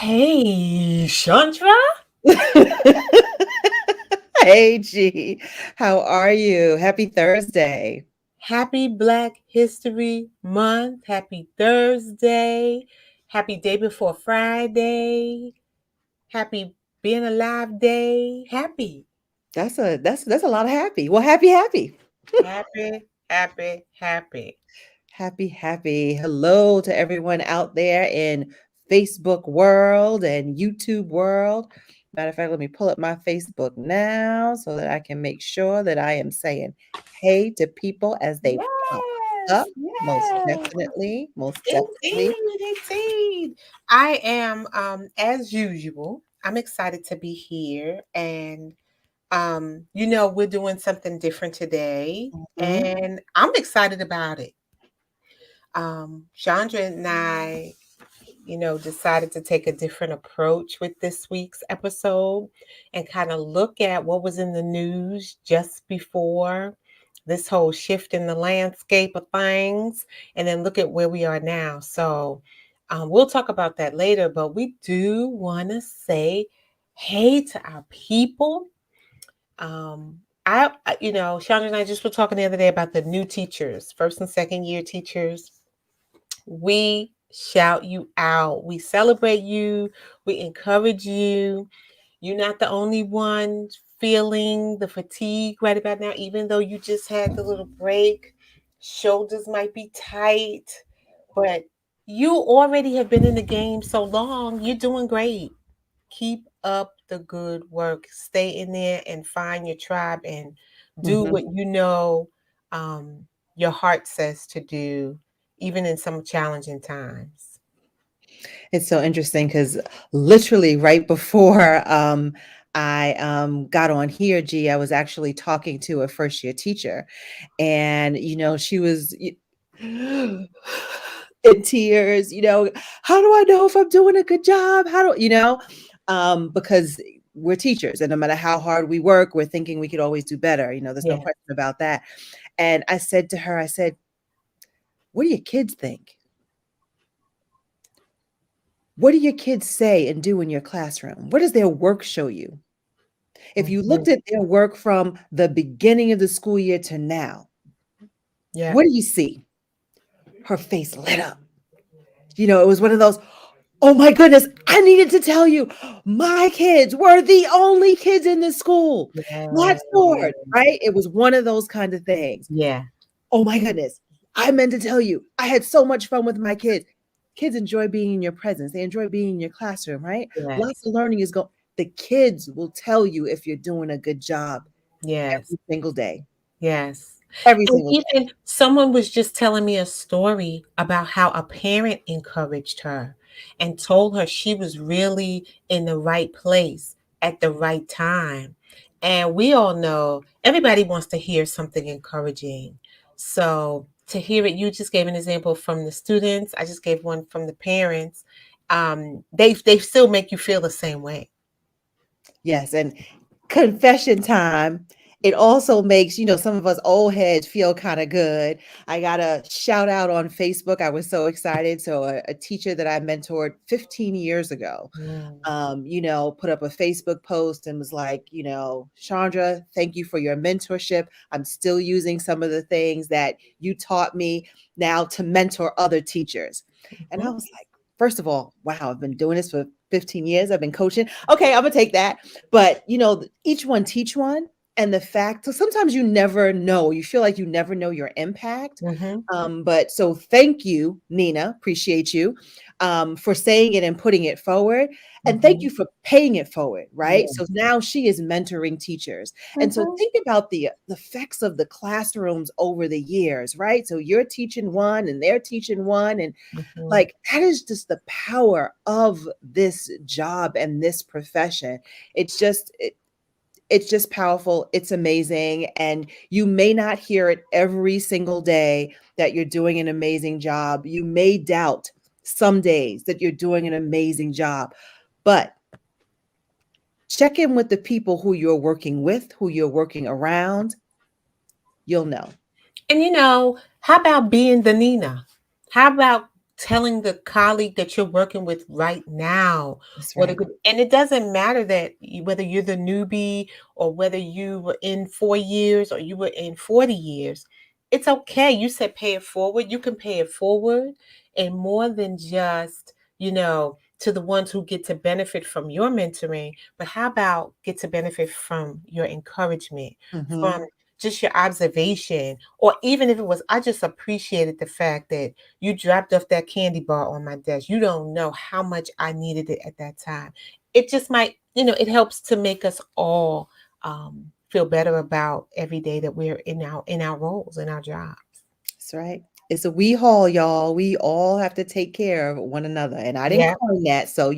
Hey, Chandra. Hey, G, how are you? Happy Thursday. Happy Black History Month. Happy Thursday. Happy day before Friday. Happy being alive day. Happy. That's a lot of happy. Well, happy. Happy, happy, happy. Happy. Hello to everyone out there in Facebook world and YouTube world. Matter of fact, let me pull up my Facebook now so that I can make sure that I am saying hey to people as they pop Yes, up. Most yes. definitely. Most definitely. Indeed. I am as usual. I'm excited to be here and we're doing something different today, Mhm. and I'm excited about it. Chandra and I, decided to take a different approach with this week's episode and kind of look at what was in the news just before this whole shift in the landscape of things, and then look at where we are now. So, we'll talk about that later, but we do want to say hey to our people. Chandra and I just were talking the other day about the new teachers, first and second year teachers. We shout you out. We celebrate you. We encourage you. You're not the only one feeling the fatigue right about now, even though you just had the little break. Shoulders might be tight, but you already have been in the game so long. You're doing great. Keep up the good work. Stay in there and find your tribe and do Mhm. what um, your heart says to do, even in some challenging times. It's so interesting because literally right before I got on here, G, I was actually talking to a first year teacher, and she was in tears. How do I know if I'm doing a good job? How do because we're teachers, and no matter how hard we work, we're thinking we could always do better. There's no Yeah. question about that. And I said to her, I said, "What do your kids think? What do your kids say and do in your classroom? What does their work show you? If you Mhm. looked at their work from the beginning of the school year to now, Yeah. what do you see?" Her face lit up. It was one of those, oh my goodness, I needed to tell you, my kids were the only kids in this school, not Yeah. sword, right? It was one of those kind of things. Yeah. Oh my goodness, I meant to tell you, I had so much fun with my kids. Kids enjoy being in your presence. They enjoy being in your classroom, right? Lots Yes. of learning is going. The kids will tell you if you're doing a good job Yes. every single day. Yes. Every And single day. even someone was just telling me a story about how a parent encouraged her and told her she was really in the right place at the right time. And we all know everybody wants to hear something encouraging. So to hear it, you just gave an example from the students. I just gave one from the parents. They still make you feel the same way. Yes, and confession time. It also makes, some of us old heads feel kind of good. I got a shout out on Facebook. I was so excited. So a teacher that I mentored 15 years ago, Mm. put up a Facebook post and was like, Chandra, thank you for your mentorship. I'm still using some of the things that you taught me now to mentor other teachers. And I Mhm. was like, first of all, wow, I've been doing this for 15 years. I've been coaching. Okay, I'm gonna take that. But each one teach one. And the fact, so sometimes you never know, you feel like you never know your impact. Mhm. But so thank you, Nina. Appreciate you for saying it and putting it forward. And thank Mhm. you for paying it forward, right? So Yes. now she is mentoring teachers. And so Mhm. think about the effects of the classrooms over the years, right? So you're teaching one and they're teaching one. And Mhm. like that is just the power of this job and this profession. It's just it's just powerful. It's amazing. And you may not hear it every single day that you're doing an amazing job. You may doubt some days that you're doing an amazing job, but check in with the people who you're working with, who you're working around. You'll know. And how about being the Nina? How about telling the colleague that you're working with right now That's what a right. good, and it doesn't matter that whether you're the newbie or whether you were in 4 years or you were in 40 years. It's okay. You said pay it forward. You can pay it forward, and more than just, to the ones who get to benefit from your mentoring, but how about get to benefit from your encouragement, Mm-hmm. from just your observation, or even if it was, I just appreciated the fact that you dropped off that candy bar on my desk. You don't know how much I needed it at that time. It just might, it helps to make us all feel better about every day that we're in our roles, in our jobs. That's right. It's a we haul, y'all. We all have to take care of one another. And I didn't Yeah. coin that. So,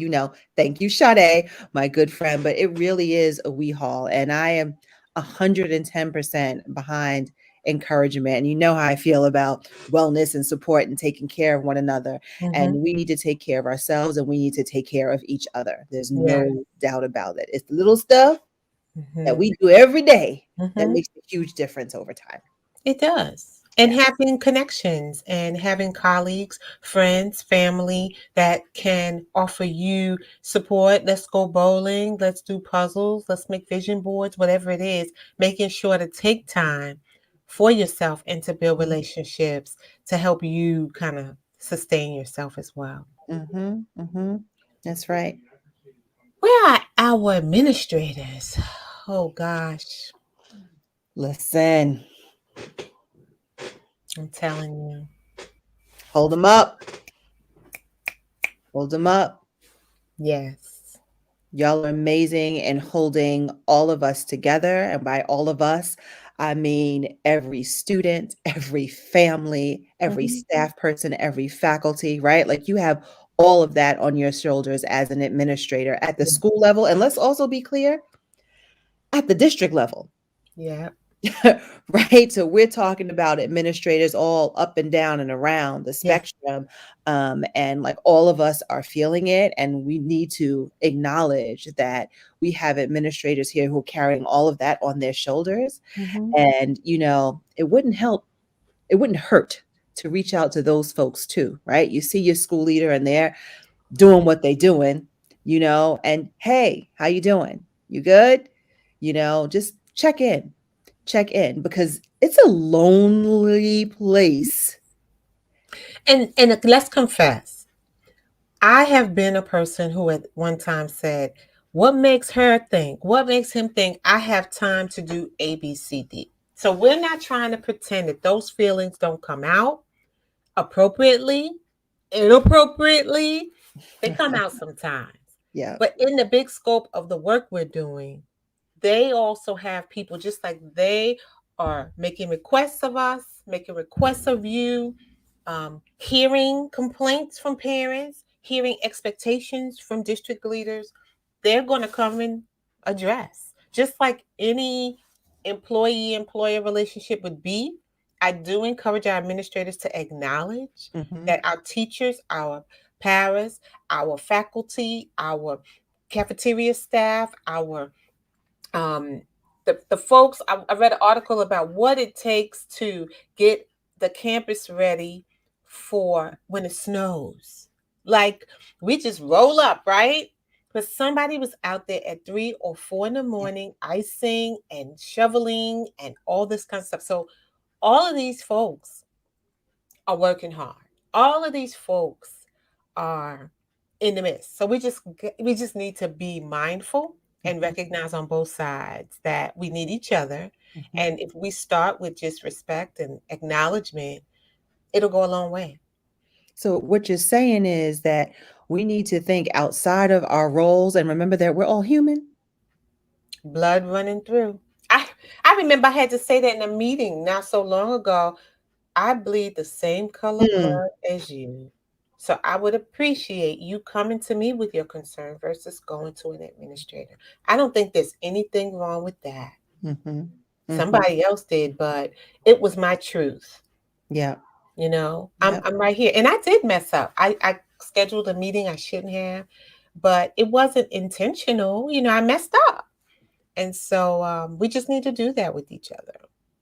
thank you, Sade, my good friend. But it really is a we haul. And I am 110% behind encouragement. And you know how I feel about wellness and support and taking care of one another. Mm-hmm. And we need to take care of ourselves and we need to take care of each other. There's Yeah. no doubt about it. It's the little stuff that Mm-hmm. we do every day that Mm-hmm. makes a huge difference over time. It does. And Yeah. having connections and having colleagues, friends, family that can offer you support. Let's go bowling. Let's do puzzles. Let's make vision boards, whatever it is. Making sure to take time for yourself and to build relationships to help you kind of sustain yourself as well. Mm-hmm. Mm-hmm. That's right. Where are our administrators? Oh gosh, Listen, I'm telling you. hold them up. Hold them up. Yes. Y'all are amazing in holding all of us together. And by all of us, I mean every student, every family, every Mhm. staff person, every faculty, right? Like you have all of that on your shoulders as an administrator at the Yeah. school level. And let's also be clear, at the district level. Yeah. Right? So we're talking about administrators all up and down and around the Yeah. spectrum. And like all of us are feeling it. And we need to acknowledge that we have administrators here who are carrying all of that on their shoulders. Mhm. And, it wouldn't hurt to reach out to those folks too, right? You see your school leader and they're doing what they doing, and hey, how you doing? You good? Just check in because it's a lonely place. And let's confess, I have been a person who at one time said, "What makes her think? What makes him think I have time to do A, B, C, D?" So we're not trying to pretend that those feelings don't come out appropriately, inappropriately. They come out sometimes. Yeah. But in the big scope of the work we're doing, they also have people just like they are making requests of us, making requests of you, hearing complaints from parents, hearing expectations from district leaders. They're going to come and address, just like any employee employer relationship would be. I do encourage our administrators to acknowledge Hmm. that our teachers, our paras, our faculty, our cafeteria staff, our um, the folks. I read an article about what it takes to get the campus ready for when it snows. Like we just roll up, right? But somebody was out there at 3 or 4 in the Yeah. morning, icing and shoveling and all this kind of stuff. So all of these folks are working hard. All of these folks are in the midst. So we just need to be mindful and Mhm. recognize on both sides that we need each other. Mhm. And if we start with just respect and acknowledgement, it'll go a long way. So what you're saying is that we need to think outside of our roles and remember that we're all human. Blood running through. I remember I had to say that in a meeting not so long ago. I bleed the same color Mm. blood as you. So I would appreciate you coming to me with your concern versus going to an administrator. I don't think there's anything wrong with that. Mhm. Mhm. Somebody else did, but it was my truth. Yeah. I'm Yep. I'm right here. And I did mess up. I scheduled a meeting I shouldn't have, but it wasn't intentional. I messed up. And so we just need to do that with each other.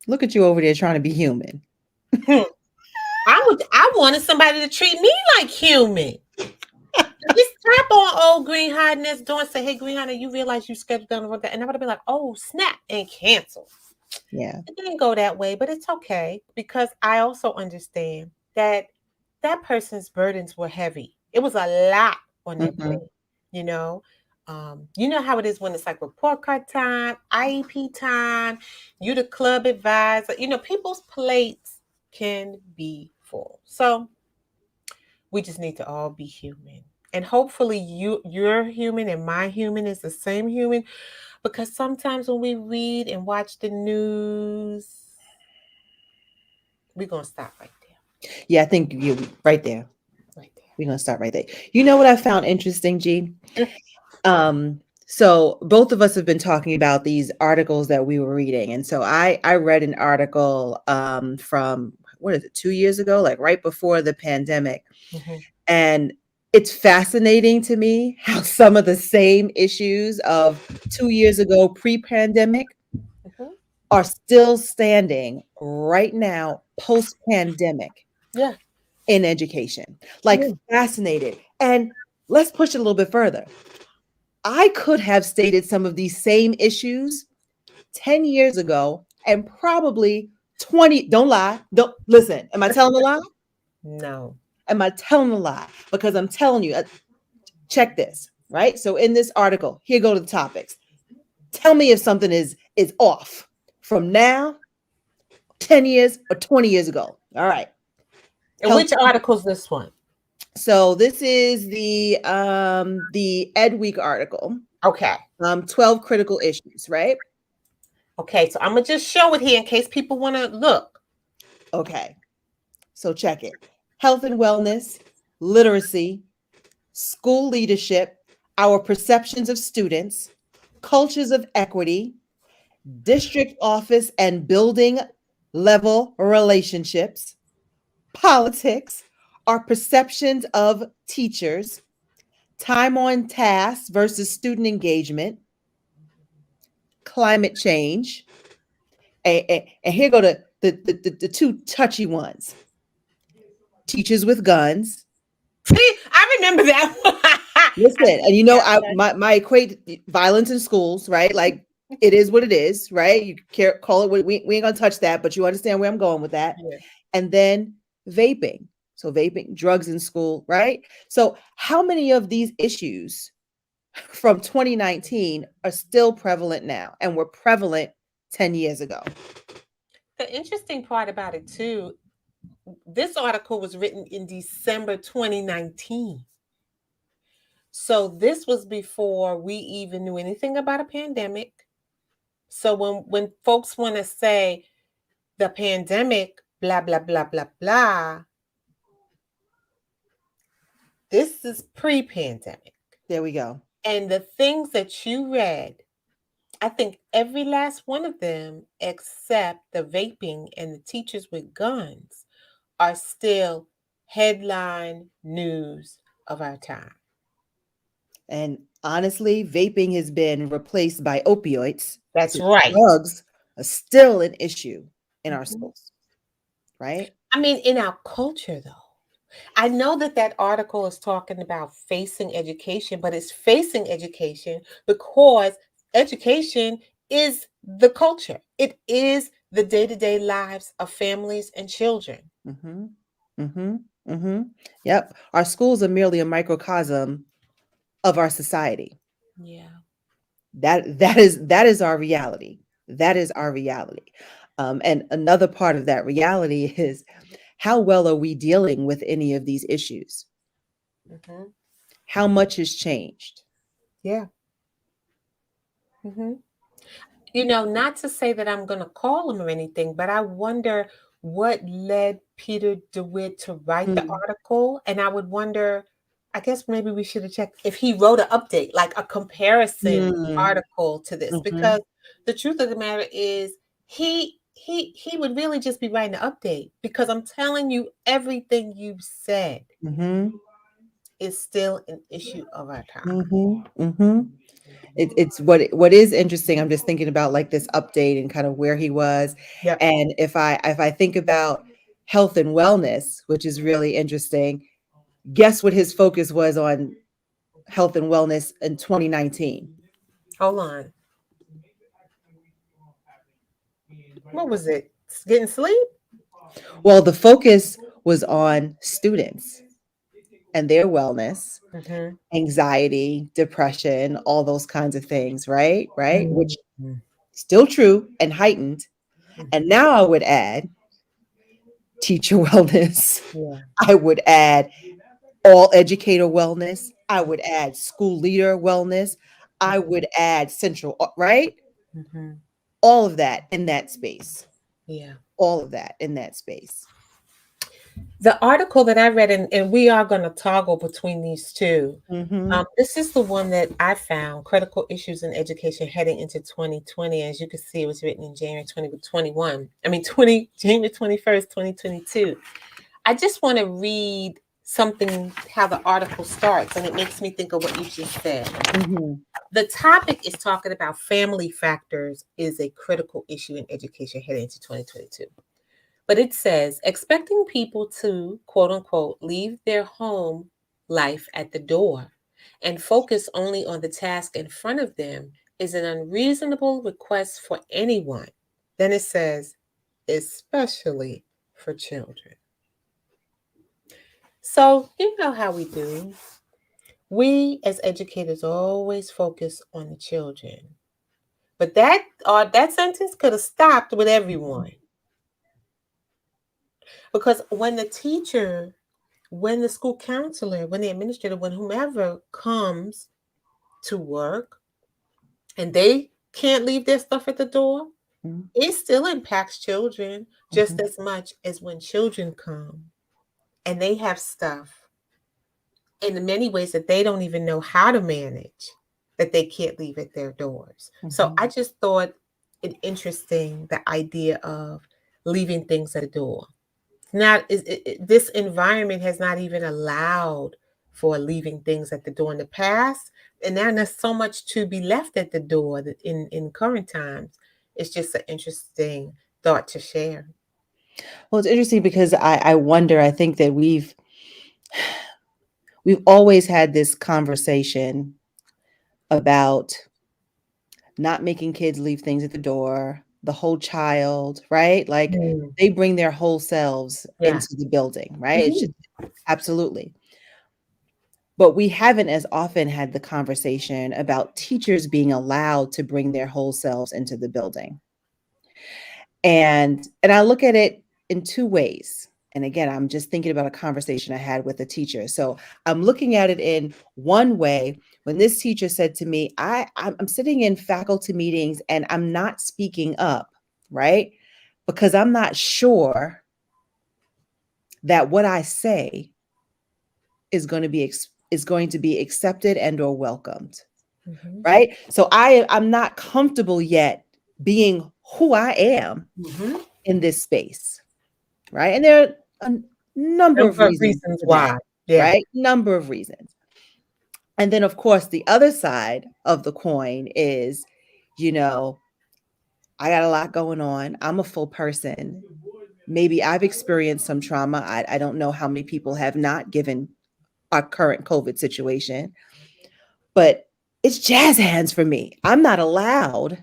Look at you over there trying to be human. I wanted somebody to treat me like human. Just tap on old Greenhide next door and say, "Hey, Greenhide, you realize you scheduled down the road," and I would have been like, "Oh, snap," and cancel. Yeah. It didn't go that way, but it's okay because I also understand that that person's burdens were heavy. It was a lot on their Mhm. plate, you know. You know how it is when it's like report card time, IEP time, you the club advisor. You know, people's plates can be full. So we just need to all be human. And hopefully you're human and my human is the same human because sometimes when we read and watch the news, we're gonna stop right there. Yeah, I think you right there. Right We're gonna start right there. You know what I found interesting, G? there. So both of us have been talking about these articles that we were reading. And so I read an article from what is it, 2 years ago, like right before the pandemic. Mhm, And it's fascinating to me how some of the same issues of 2 years ago, pre-pandemic, mhm. are still standing right now, post-pandemic Yeah, in education. Like yeah. fascinated. And let's push it a little bit further. I could have stated some of these same issues 10 years ago and probably 20. Don't lie. Don't listen. Am I telling a lie? No. Am I telling a lie? Because I'm telling you, check this, right? So in this article, here go to the topics. Tell me if something is off from now, 10 years or 20 years ago. All right. And Health. which article's this one? So this is the Ed Week article. Okay. 12 critical issues, right? Okay, so I'm gonna just show it here in case people want to look. Okay. So check it. Health and wellness, literacy, school leadership, our perceptions of students, cultures of equity, district office and building level relationships, politics, our perceptions of teachers, time on task versus student engagement, climate change, and here go the two touchy ones: teachers with guns. See, I remember that one. Listen, I and did you see know, that one. my equate violence in schools, right? Like it is what it is, right? You care, call it what we ain't gonna touch that, but you understand where I'm going with that. Yeah. And then vaping. So vaping, drugs in school, right? So how many of these issues from 2019 are still prevalent now and were prevalent 10 years ago? The interesting part about it too, this article was written in December 2019. So this was before we even knew anything about a pandemic. So when folks want to say the pandemic, blah blah blah blah blah, this is pre-pandemic. There we go. And the things that you read, I think every last one of them, except the vaping and the teachers with guns, are still headline news of our time. And honestly, vaping has been replaced by opioids. That's So right. drugs are still an issue in our Mhm. schools, right? I mean, in our culture, though, I know that that article is talking about facing education, but it's facing education because education is the culture. It is the day-to-day lives of families and children. Mm-hmm. Mm-hmm. Mm-hmm. Yep. Our schools are merely a microcosm of our society. Yeah. That is our reality. That is our reality. And another part of that reality is how well are we dealing with any of these issues? Hmm. How much has changed? Yeah. Hmm. You know, not to say that I'm going to call him or anything, but I wonder what led Peter DeWitt to write the Mm, article. And I would wonder, I guess maybe we should have checked if he wrote an update, like a comparison mm, article to this, mhm, because the truth of the matter is he would really just be writing an update because I'm telling you, everything you said mhm, is still an issue of our time. mhm, mhm. It's what is interesting. I'm just thinking about like this update and kind of where he was, Yep. and if I think about health and wellness, which is really interesting. Guess what his focus was on health and wellness in 2019? Hold on. What was it? Getting sleep? Well, the focus was on students and their wellness, Mm-hmm. anxiety, depression, all those kinds of things, right? Right? Which Mm-hmm. still true and heightened. And now I would add teacher wellness. Yeah. I would add all educator wellness. I would add school leader wellness. I would add central, right? Mm-hmm. All of that in that space. Yeah. All of that in that space. The article that I read, and we are going to toggle between these two. Mm-hmm. This is the one that I found, Critical Issues in Education Heading into 2020. As you can see, it was written in January 2021. I mean, January 21st, 2022. I just want to read something, how the article starts, and it makes me think of what you just said. Mm-hmm. The topic is talking about family factors is a critical issue in education heading into 2022. But it says expecting people to, quote unquote, leave their home life at the door and focus only on the task in front of them is an unreasonable request for anyone. Then it says, especially for children. So, you know how we do. We as educators always focus on the children. But that sentence could have stopped with everyone. Because when the teacher, when the school counselor, when the administrator, when whomever comes to work and they can't leave their stuff at the door, Mm-hmm. it still impacts children Mm-hmm. just as much as when children come and they have stuff in many ways that they don't even know how to manage, that they can't leave at their doors. So Mm-hmm. I just thought it interesting, the idea of leaving things at the door. Not this environment has not even allowed for leaving things at the door in the past, and now there's so much to be left at the door that in current times. It's just an interesting thought to share. Well, it's interesting because I wonder, I think that we've always had this conversation about not making kids leave things at the door, the whole child, right? Like Mm. they bring their whole selves Yeah. into the building, right? It's Mhm. just absolutely. But we haven't as often had the conversation about teachers being allowed to bring their whole selves into the building. And I look at it in two ways. And again, I'm just thinking about a conversation I had with a teacher. So I'm looking at it in one way. When this teacher said to me, I'm sitting in faculty meetings and I'm not speaking up, right? Because I'm not sure that what I say is going to be accepted and or welcomed, Mhm. right? So I'm not comfortable yet being who I am Mhm. in this space, right? And there are a number of Number of reasons reasons for that, why. Yeah. right? Number of reasons. And then, of course, the other side of the coin is, you know, I got a lot going on. I'm a full person. Maybe I've experienced some trauma. I don't know how many people have not, given our current COVID situation, but it's jazz hands for me. I'm not allowed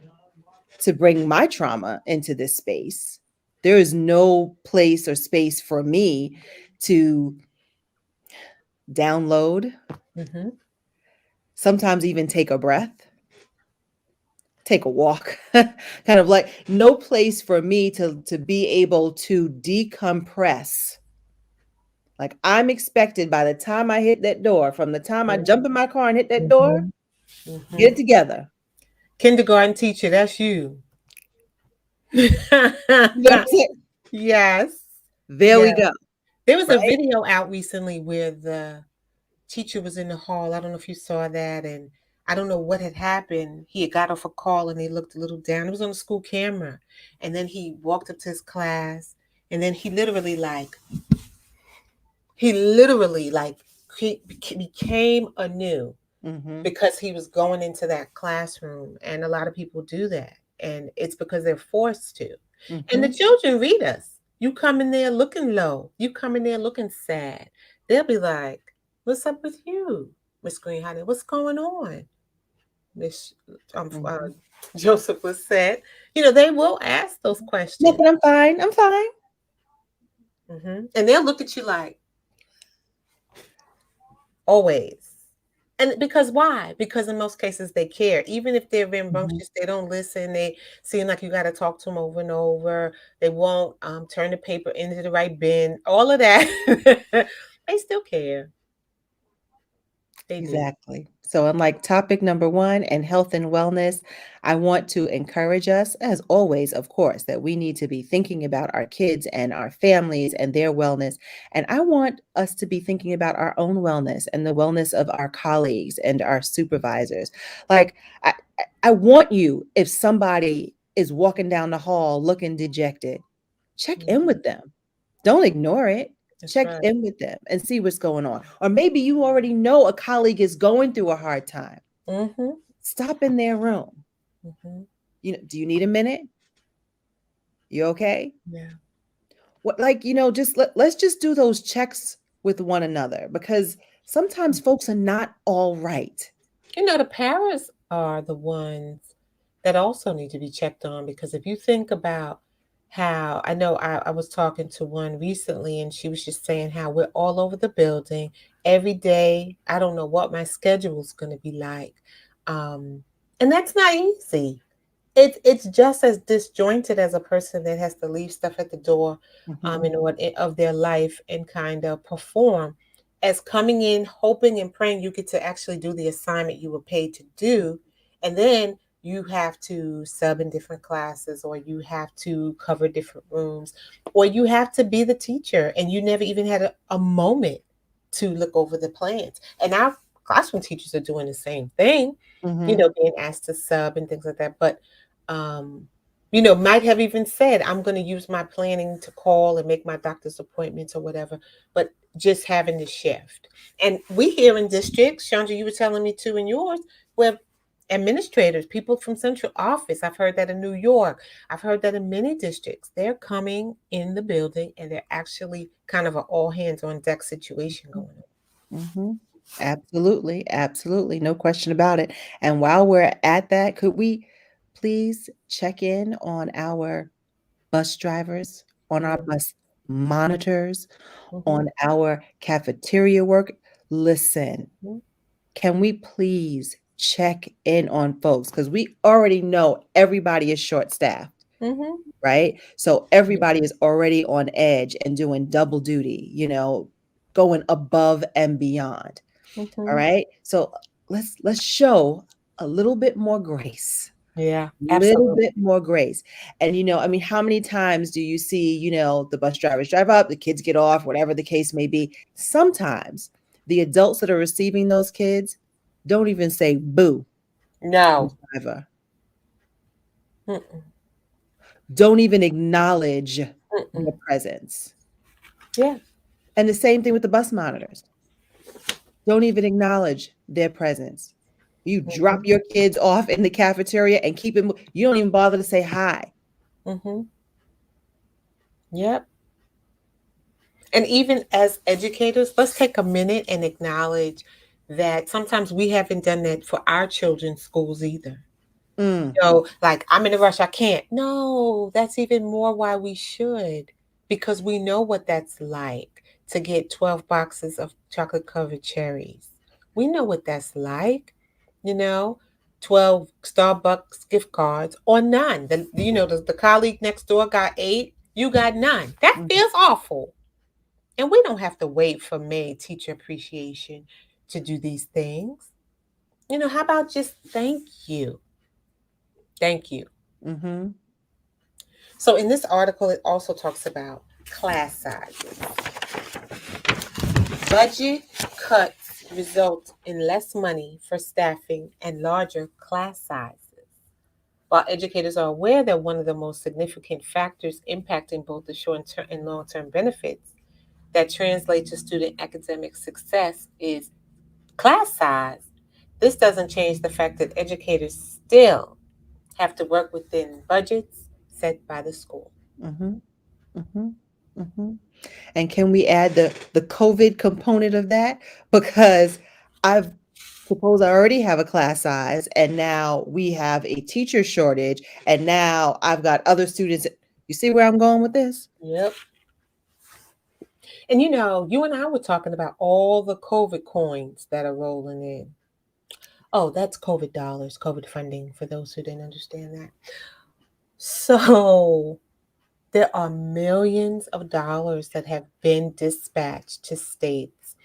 to bring my trauma into this space. There is no place or space for me to download, Mhm. sometimes even take a breath, take a walk, kind of like no place for me to be able to decompress. Like I'm expected by the time I hit that door, from the time I jump in my car and hit that door, Mhm. get Mhm. it together. Kindergarten teacher, that's you. You know what I'm saying? Yes. There we Yeah. go. There was a Right? video out recently where the teacher was in the hall. I don't know if you saw that, and I don't know what had happened. He had got off a call and he looked a little down. It was on the school camera. And then he walked up to his class, and then he literally like he became anew Mm-hmm. because he was going into that classroom. And a lot of people do that. And it's because they're forced to. And the Mm-hmm. children read us. You come in there looking low. You come in there looking sad. They'll be like, "What's up with you, Miss Green Honey? What's going on?" Miss Mhm. Joseph was said. They will ask those questions. Nothing, I'm fine. I'm fine. And they'll look at you like, always. And because why? Because in most cases they care. Even if they're Mhm. rambunctious, they don't listen. They seem like you got to talk to them over and over. They won't turn the paper into the right bin. All of that. They still care. They do. Exactly. So, unlike topic number one and health and wellness, I want to encourage us, as always, of course, that we need to be thinking about our kids and our families and their wellness. And I want us to be thinking about our own wellness and the wellness of our colleagues and our supervisors. Like, I want you, if somebody is walking down the hall looking dejected, check in Mhm. with them. Don't ignore it. That's Check right. in with them and see what's going on. Or maybe you already know a colleague is going through a hard time. Mm-hmm. Stop in their room. Mm-hmm. Do you need a minute? You okay? Yeah. What, like, just let's just do those checks with one another, because sometimes folks are not all right. The parents are the ones that also need to be checked on because if you think about how I know I was talking to one recently and she was just saying how we're all over the building every day. I don't know what my schedule is going to be like. Um, and that's not easy. It's just as disjointed as a person that has to leave stuff at the door Mhm. in order of their life and kind of perform as coming in hoping and praying you get to actually do the assignment you were paid to do, and then you have to sub in different classes or you have to cover different rooms or you have to be the teacher and you never even had a moment to look over the plans. And our classroom teachers are doing the same thing, Mhm. being asked to sub and things like that. But um, might have even said, I'm going to use my planning to call and make my doctor's appointments or whatever, but just having the shift. And we here in districts, Chandra, you were telling me too in yours, where administrators, people from central office, I've heard that in New York, I've heard that in many districts, they're coming in the building and they're actually kind of an all hands on deck situation going Mhm. Absolutely, absolutely, no question about it. And while we're at that, could we please check in on our bus drivers, on our on. bus monitors, Mm-hmm. on our cafeteria work? Listen, can we please check in on folks? Because we already know everybody is short-staffed, Mm-hmm. right? So everybody is already on edge and doing double duty, going above and beyond. All Mm-hmm. right. So let's show a little bit more grace. Yeah, Little absolutely. bit more grace. And I mean, how many times do you see, the bus drivers drive up, the kids get off, whatever the case may be? Sometimes the adults that are receiving those kids don't even say boo to the No. driver, Mm-mm. don't even acknowledge Mm-mm. their presence. Yeah. And the same thing with the bus monitors. Don't even acknowledge their presence. You drop Mm-hmm. your kids off in the cafeteria and keep it. You don't even bother to say hi. Mm-hmm. Yep. And even as educators, let's take a minute and acknowledge that sometimes we haven't done that for our children's schools either. Mm, Like, I'm in a rush, I can't. No, that's even more why we should, because we know what that's like to get 12 boxes of chocolate covered cherries. We know what that's like, you know, 12 Starbucks gift cards or none. The colleague next door got eight, you got none. That mm, feels awful. And we don't have to wait for May Teacher Appreciation to do these things. How about just thank you? Thank you. mm-hmm, So in this article, it also talks about class sizes. Budget cuts result in less money for staffing and larger class sizes. While educators are aware that one of the most significant factors impacting both the short term and long term benefits that translate to student academic success is class size, this doesn't change the fact that educators still have to work within budgets set by the school. mm-hmm, mm-hmm. Mhm. And can we add the COVID component of that? Because I've suppose I already have a class size, and now we have a teacher shortage, and now I've got other students. You see where I'm going with this? Yep. And you and I were talking about all the COVID coins that are rolling in. Oh, that's COVID dollars, COVID funding for those who didn't understand that. So there are millions of dollars that have been dispatched to states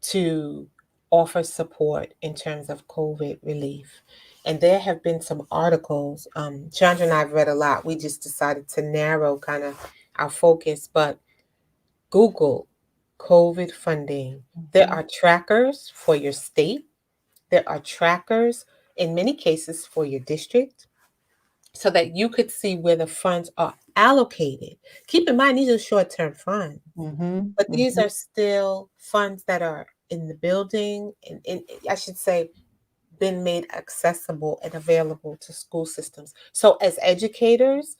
to offer support in terms of COVID relief. And there have been some articles. Chandra and I have read a lot. We just decided to narrow kind of our focus, but Google COVID funding. There Mhm. are trackers for your state, there are trackers in many cases for your district so that you could see where the funds are allocated. Keep in mind, these are short term funds, Mhm. but these Mhm. are still funds that are in the building, and I should say, been made accessible and available to school systems. So, as educators,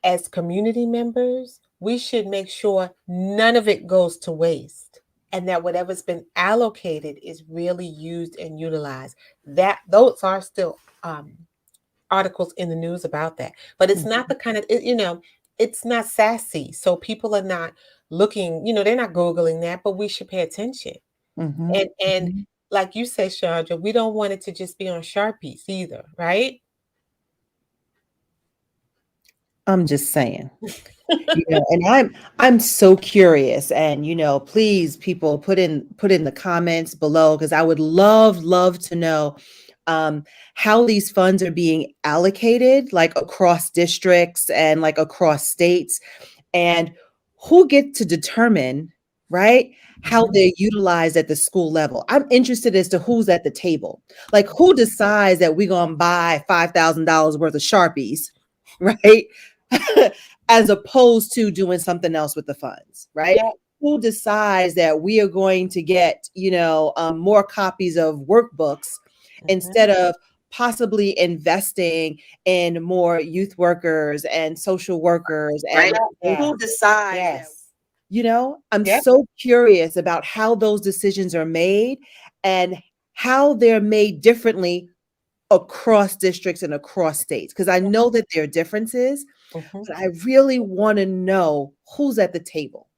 as community members, we should make sure none of it goes to waste and that whatever's been allocated is really used and utilized. That those are still articles in the news about that, but it's not Mhm. the kind of it's not sassy, so people are not looking. They're not googling that, but we should pay attention. Mhm. And Mhm. like you say, Chandra, we don't want it to just be on Sharpies either, right? I'm just saying. And I'm so curious, and please, people, put in the comments below, because I would love to know um how these funds are being allocated, like across districts and like across states, and who get to determine, right, how Mhm. they're utilized at the school level. I'm interested as to who's at the table. Like, who decides that we're going to buy $5,000 worth of Sharpies, right? As opposed to doing something else with the funds, right? Yeah. Who decides that we are going to get, more copies of workbooks Mhm. instead of possibly investing in more youth workers and social workers, Right. and Yes. who decides that? Yes. I'm Yep. so curious about how those decisions are made and how they're made differently across districts and across states, because I know that there are differences, Mhm. but I really want to know who's at the table.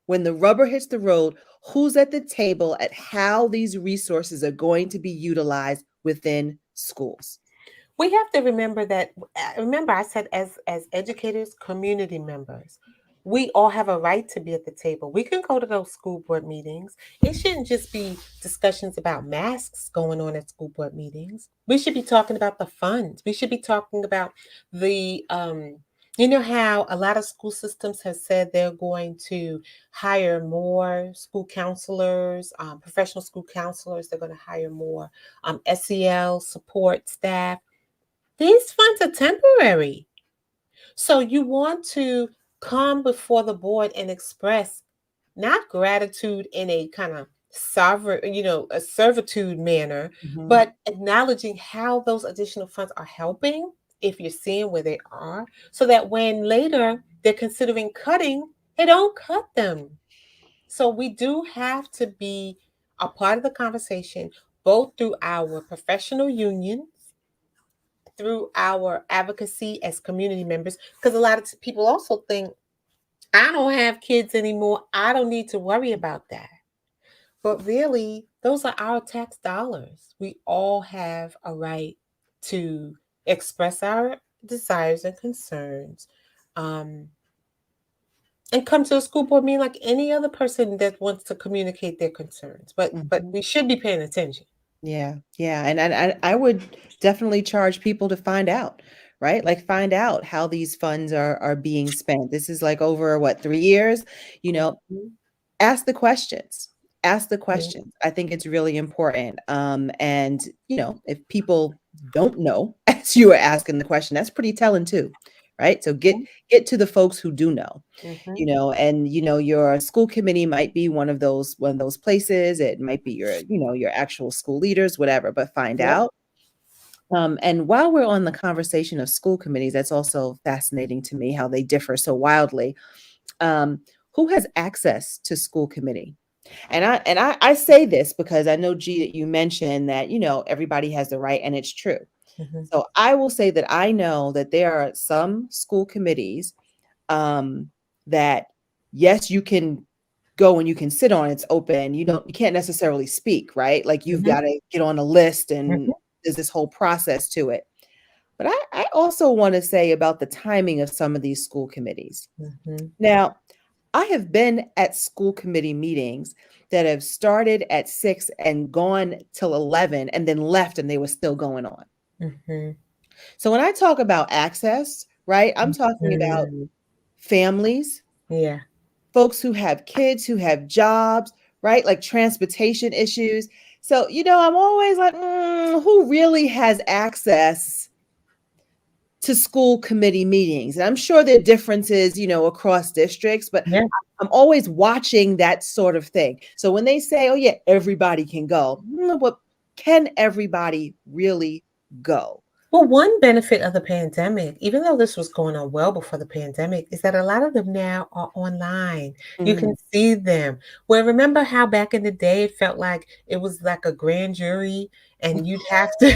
When the rubber hits the road, who's at the table at how these resources are going to be utilized within schools. We have to remember that. Remember, I said as educators, community members, we all have a right to be at the table. We can go to those school board meetings. It shouldn't just be discussions about masks going on at school board meetings. We should be talking about the funds. We should be talking about the how a lot of school systems have said they're going to hire more school counselors, professional school counselors. They're going to hire more SEL support staff. These funds are temporary. So you want to come before the board and express not gratitude in a kind of sovereign, a servitude manner, Mhm. but acknowledging how those additional funds are helping if you're seeing where they are, so that when later they're considering cutting, they don't cut them. So we do have to be a part of the conversation, both through our professional unions, through our advocacy as community members, because a lot of people also think, I don't have kids anymore, I don't need to worry about that. But really, those are our tax dollars. We all have a right to express our desires and concerns, um, and come to a school board meeting like any other person that wants to communicate their concerns. But Mhm. we should be paying attention. Yeah, yeah, and I would definitely charge people to find out, right? Like, find out how these funds are being spent. This is like over what, 3 years? You know, Mhm. ask the questions. Ask the Yeah. questions. I think it's really important. And if people don't know as you are asking the question, that's pretty telling too, right? So get to the folks who do know. Mhm. And your school committee might be one of those places. It might be your actual school leaders, whatever, but find Yep. out. And while we're on the conversation of school committees, that's also fascinating to me how they differ so wildly. who has access to school committee? And I say this because I know, G, that you mentioned that, everybody has the right, and it's true. Mhm. So I will say that I know that there are some school committees that, yes, you can go and you can sit on, it's open. You can't necessarily speak, right? Like you've Mhm. got to get on a list and Mhm. there's this whole process to it. But I also want to say about the timing of some of these school committees. Mhm. Now, I have been at school committee meetings that have started at 6 and gone till 11 and then left and they were still going on. Mhm. So when I talk about access, right, I'm talking about Mhm. families, Yeah. folks who have kids, who have jobs, right? Like transportation issues. So, I'm always like, who really has access to school committee meetings? And I'm sure there are differences, across districts, but Yeah. I'm always watching that sort of thing. So when they say, oh, yeah, everybody can go, but can everybody really go? Well, one benefit of the pandemic, even though this was going on well before the pandemic, is that a lot of them now are online. You Mm, can see them. Well, remember how back in the day it felt like it was like a grand jury and you'd have to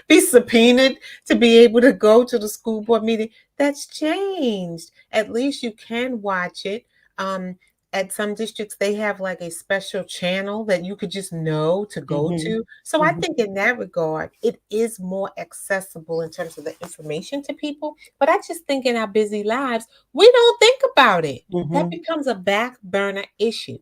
be subpoenaed to be able to go to the school board meeting? That's changed. At least you can watch it. Um, at some districts, they have like a special channel that you could just know to go mhm, to. So I mhm, think in that regard, it is more accessible in terms of the information to people. But I just think in our busy lives, we don't think about it. That mhm, becomes a back burner issue.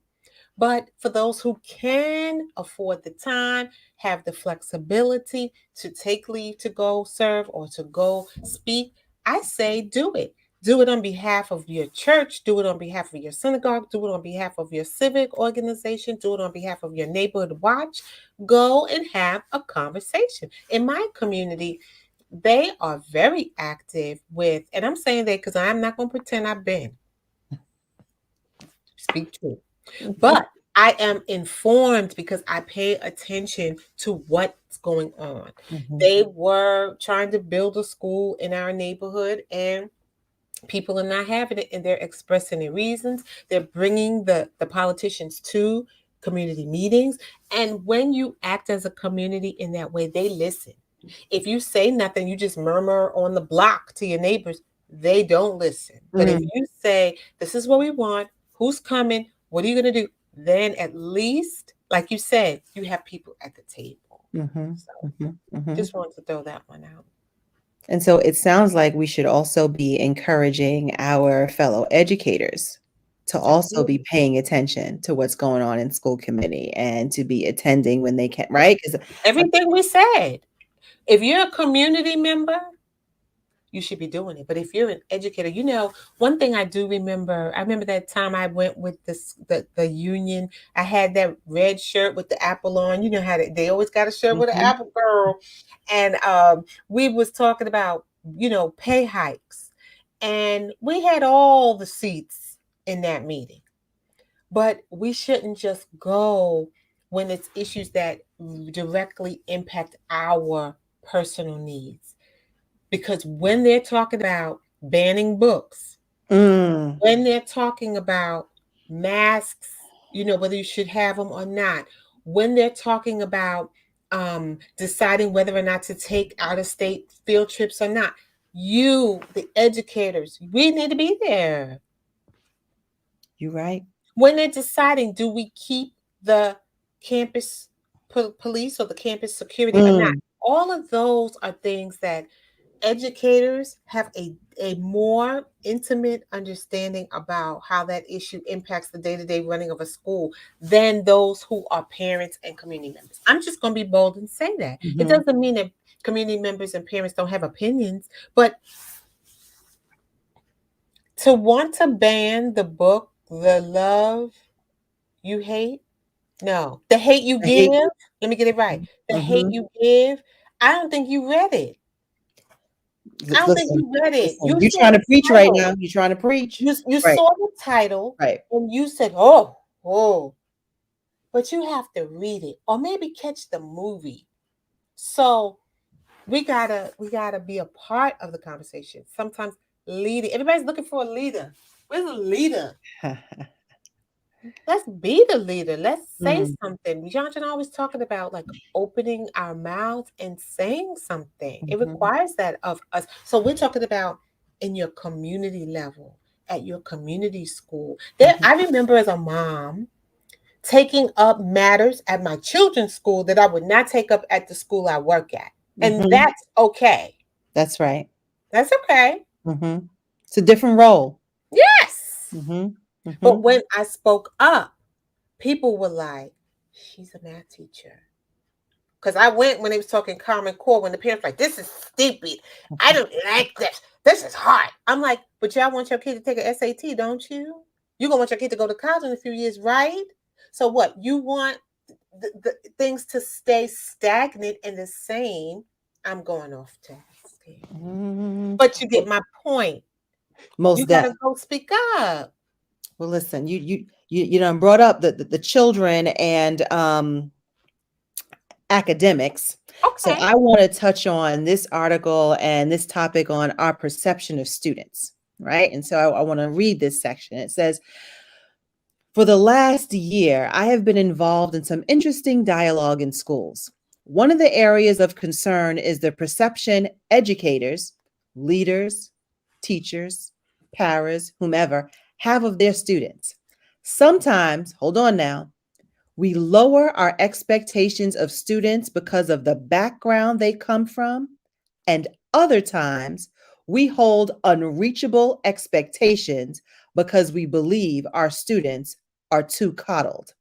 But for those who can afford the time, have the flexibility to take leave to go serve or to go speak, I say do it. Do it on behalf of your church, do it on behalf of your synagogue, do it on behalf of your civic organization, do it on behalf of your neighborhood watch. Go and have a conversation. In my community, they are very active with, and I'm saying that because I'm not going to pretend I've been, speak true. But I am informed because I pay attention to what's going on. mhm, They were trying to build a school in our neighborhood, and people are not having it, and they're expressing their reasons. They're bringing the politicians to community meetings. And when you act as a community in that way, they listen. If you say nothing, you just murmur on the block to your neighbors, they don't listen. But if mm, you say, this is what we want, who's coming, what are you going to do? Then at least, like you said, you have people at the table. mhm, So mhm, mhm. just wanted to throw that one out. And so it sounds like we should also be encouraging our fellow educators to also be Absolutely. paying attention to what's going on in school committee and to be attending when they can, right? Because Everything we said. If you're a community member, you should be doing it. But if you're an educator, one thing I remember that time I went with the union. I had that red shirt with the apple on. You know how they always got a shirt with an Mhm, apple, girl. And we was talking about, pay hikes. And we had all the seats in that meeting. But we shouldn't just go when it's issues that directly impact our personal needs. Because when they're talking about banning books, mm, when they're talking about masks, whether you should have them or not, when they're talking about deciding whether or not to take out of state field trips or not, the educators, we need to be there. you right. When they're deciding, do we keep the campus police or the campus security or not? Mm, All of those are things that educators have a more intimate understanding about how that issue impacts the day-to-day running of a school than those who are parents and community members. I'm just going to be bold and say that. It mhm, doesn't mean that community members and parents don't have opinions, but to want to ban the book, The Love You Hate, no, The Hate You I hate Give, let me get it right. you. The Hate Mhm. You Give, I don't think you read it. I don't think Listen, you read it. listen, You you saw trying the to preach right title. now. You trying to preach. You Right, saw the title right. and you said, "Oh, oh," but you have to read it or maybe catch the movie. So we gotta be a part of the conversation. Sometimes leading. Everybody's looking for a leader. We're the leader. Let's be the leader. Let's say Mm, something. Jonathan always talking about like opening our mouths and saying something. It mhm, requires that of us. So we're talking about in your community level, at your community school. There, mhm, I remember as a mom taking up matters at my children's school that I would not take up at the school I work at. And mhm. that's okay. That's right. That's okay. Mhm. It's a different role. Yes. Mhm, But mhm, when I spoke up, people were like, she's a math teacher. Because I went when they was talking Common Core, when the parents were like, this is stupid. I mhm, don't like this. This is hard. I'm like, but y'all want your kid to take an SAT, don't you? You're going to want your kid to go to college in a few years, right? So what? You want the things to stay stagnant and the same. I'm going off task here. mhm. But you get Well, my point. You most got to deaf. go speak up. Well, listen, you done brought up the children and academics. So Okay. I want to touch on this article and this topic on our perception of students, right? And so I want to read this section. It says, for the last year, I have been involved in some interesting dialogue in schools. One of the areas of concern is the perception educators, leaders, teachers, paras, whomever, have of their students. Sometimes, hold on now, we lower our expectations of students because of the background they come from, and other times we hold unreachable expectations because we believe our students are too coddled.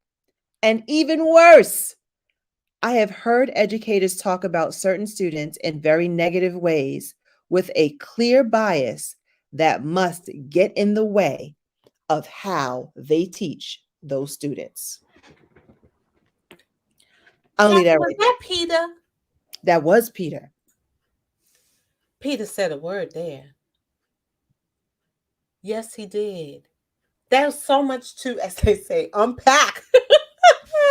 And even worse, I have heard educators talk about certain students in very negative ways with a clear bias that must get in the way of how they teach those students. I'll leave Jackie, that was right there. that Peter? That was Peter. Peter said a word there. Yes, he did. There's so much to, as they say, unpack.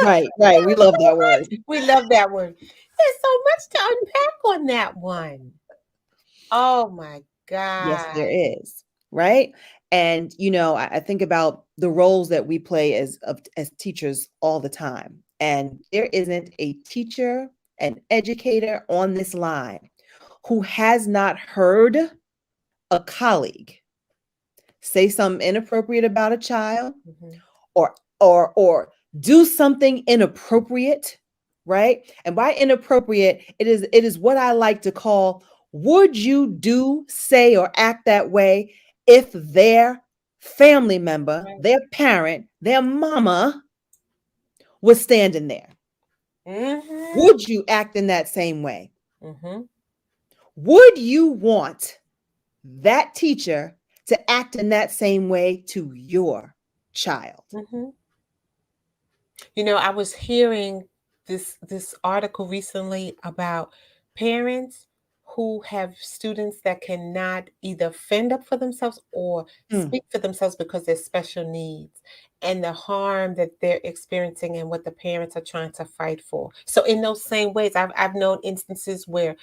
Right, right. We There's love so that much. word. We love that word. There's so much to unpack on that one. Oh my Yes, there God. is. Right. And I think about the roles that we play as teachers all the time. And there isn't a teacher, an educator on this line who has not heard a colleague say something inappropriate about a child Mhm. or do something inappropriate, right? And by inappropriate, it is what I like to call, would you do, say, or act that way if their family member, Right. their parent, their mama was standing there? Mhm. Would you act in that same way? Mhm. Would you want that teacher to act in that same way to your child? Mhm. I was hearing this article recently about parents who have students that cannot either fend up for themselves or Mm, speak for themselves because they're special needs, and the harm that they're experiencing and what the parents are trying to fight for. So in those same ways, I've known instances where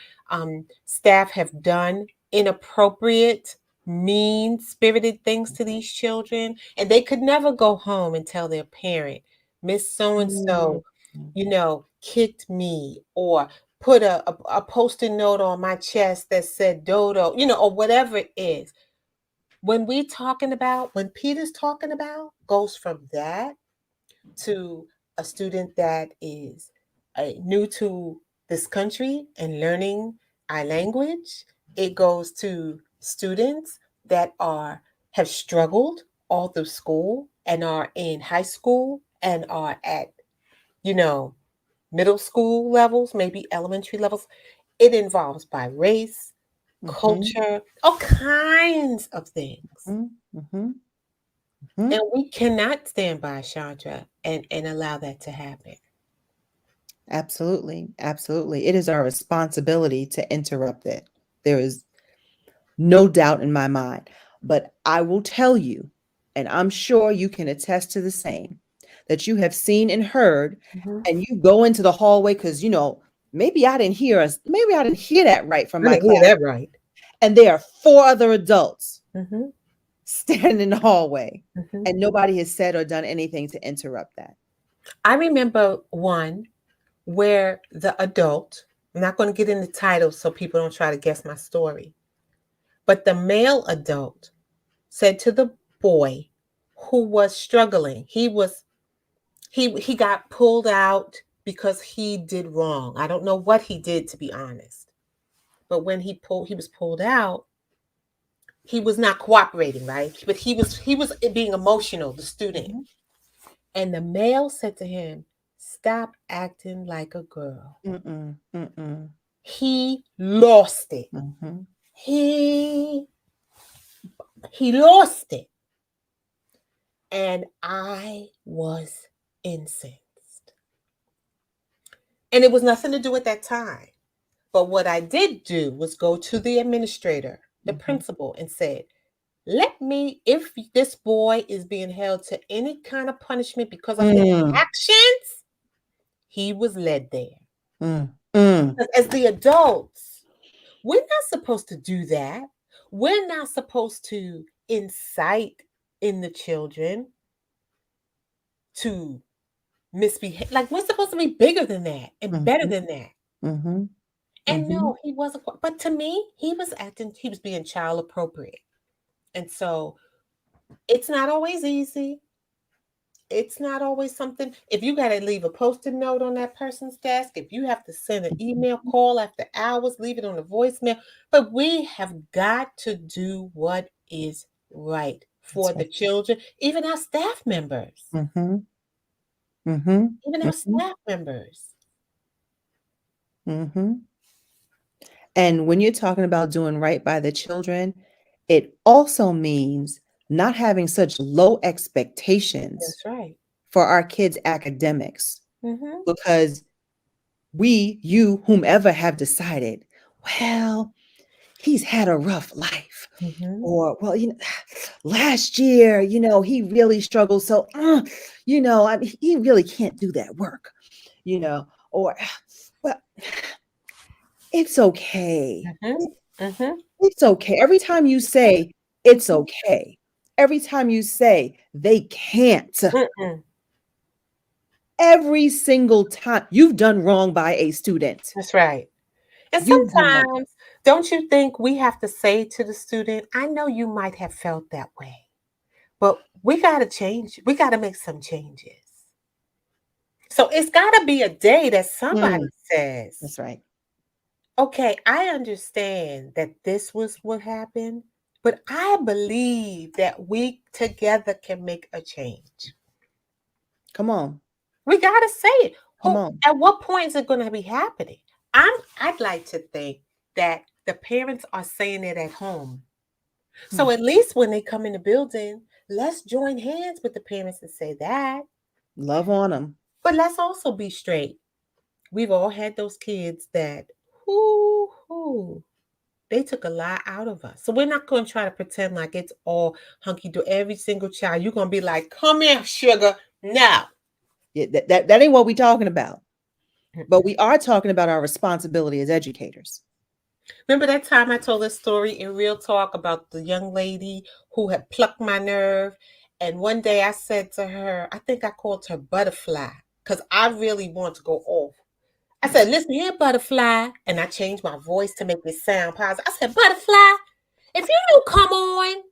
staff have done inappropriate, mean spirited things to these children, and they could never go home and tell their parent, Miss So and mm, so, kicked me, or put a post-it note on my chest that said dodo, or whatever it is. When Peter's talking about, goes from that to a student that is new to this country and learning our language. It goes to students that have struggled all through school and are in high school and are at, you know, middle school levels, maybe elementary levels. It involves by race, mhm, culture, all kinds of things. mhm, mhm, mhm. And we cannot stand by, Chandra, and allow that to happen. Absolutely. Absolutely. It is our responsibility to interrupt it. There is no doubt in my mind. But I will tell you, and I'm sure you can attest to the same, that you have seen and heard, Mhm. and you go into the hallway because, maybe I didn't hear that right from I my didn't hear class. that right. And there are four other adults Mhm. standing in the hallway, Mhm. and nobody has said or done anything to interrupt that. I remember one where the adult, I'm not going to get into titles so people don't try to guess my story, but the male adult said to the boy who was struggling, he got pulled out because he did wrong. I don't know what he did, to be honest. But when he was pulled out, he was not cooperating, right? But he was being emotional, the student. Mhm. And the male said to him, "Stop acting like a girl." Mm-mm, mm-mm, He lost it. mhm, He he lost it. And I was incensed. And it was nothing to do at that time. But what I did do was go to the administrator, the mhm. principal, and said, "Let me, if this boy is being held to any kind of punishment because of his Mm, actions, he was led there." mm, mm, Because as the adults, we're not supposed to do that. We're not supposed to incite in the children to misbehave. Like, we're supposed to be bigger than that and better mhm, than that. mhm, And mhm, no, he wasn't. But to me, he was being child appropriate. And so it's not always easy. It's not always something. If you got to leave a post-it note on that person's desk, if you have to send an email call after hours, leave it on a voicemail. But we have got to do what is right that's for the right. children, even our staff members, Mhm, mhm, even our mhm, staff members. mhm. And when you're talking about doing right by the children, it also means not having such low expectations That's right. for our kids' academics Mm-hmm. because we, you, whomever have decided, well, he's had a rough life. Mm-hmm. Or, well, last year, he really struggled. So, I mean, he really can't do that work, or, well, it's okay. Mm-hmm. Mm-hmm. It's okay. Every time you say it's okay, every time you say they can't, Mm-mm. every single time you've done wrong by a student. That's right. And You've done wrong. sometimes, don't you think we have to say to the student, "I know you might have felt that way, but we got to change. We got to make some changes." So it's got to be a day that somebody Mm, says, that's right. "Okay, I understand that this was what happened, but I believe that we together can make a change." Come on. We got to say it. Come Who, on. at what point is it going to be happening? I'd like to think that the parents are saying it at home. So Mm, at least when they come in the building, let's join hands with the parents and say that. love on them. But let's also be straight. We've all had those kids that, whoo, they took a lot out of us. So we're not going to try to pretend like it's all hunky do. Every single child, you're going to be like, "Come here, sugar." No. Yeah, that ain't what we're talking about. But we are talking about our responsibility as educators. Remember that time I told this story in Real Talk about the young lady who had plucked my nerve? And one day I said to her, I think I called her Butterfly because I really wanted to go off. I said, "Listen here, Butterfly." And I changed my voice to make it sound positive. I said, "Butterfly, if you don't come on."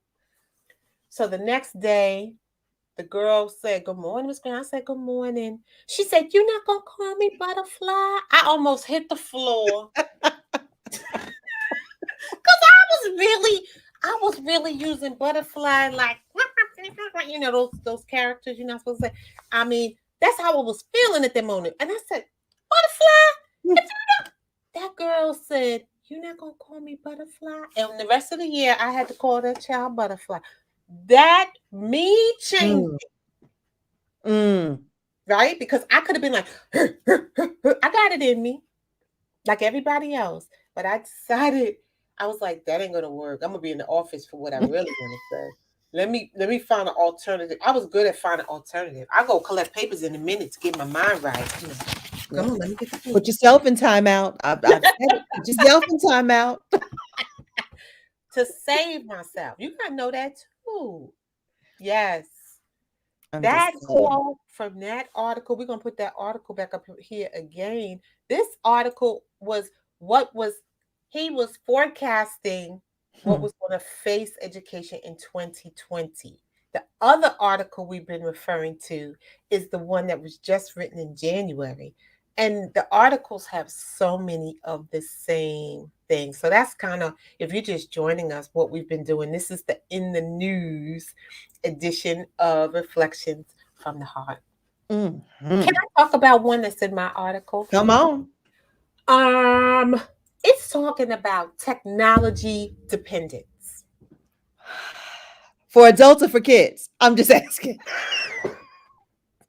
So the next day, the girl said, "Good morning, Miss Green." I said, "Good morning." She said, "You're not going to call me Butterfly?" I almost hit the floor. I was really using Butterfly like those characters you're not supposed to say. I mean, that's how I was feeling at that moment. And I said, "Butterfly." If that girl said, "You're not gonna call me Butterfly," and the rest of the year I had to call that child Butterfly. That me changed, Mm, mm, right? Because I could have been like, I got it in me like everybody else. But I decided, I was like, that ain't gonna work. I'm gonna be in the office for what I really want to say. Let me find an alternative. I was good at finding alternative. I go collect papers in a minute to get my mind right. yeah. Come on, let me get the Put paper. yourself in timeout. I've said it. Put yourself in timeout. To save myself. You gotta know that Ooh, yes. I'm That just saying. quote from that article, we're going to put that article back up here again. This article was what was, he was forecasting what Hmm. was going to face education in 2020. The other article we've been referring to is the one that was just written in January. And the articles have so many of the same things. So that's kind of, if you're just joining us, what we've been doing. This is the In the News edition of Reflections from the Heart. Can Mhm. I talk about one that's in my article? Come on. Um, it's talking about technology dependence. For adults or for kids? I'm just asking.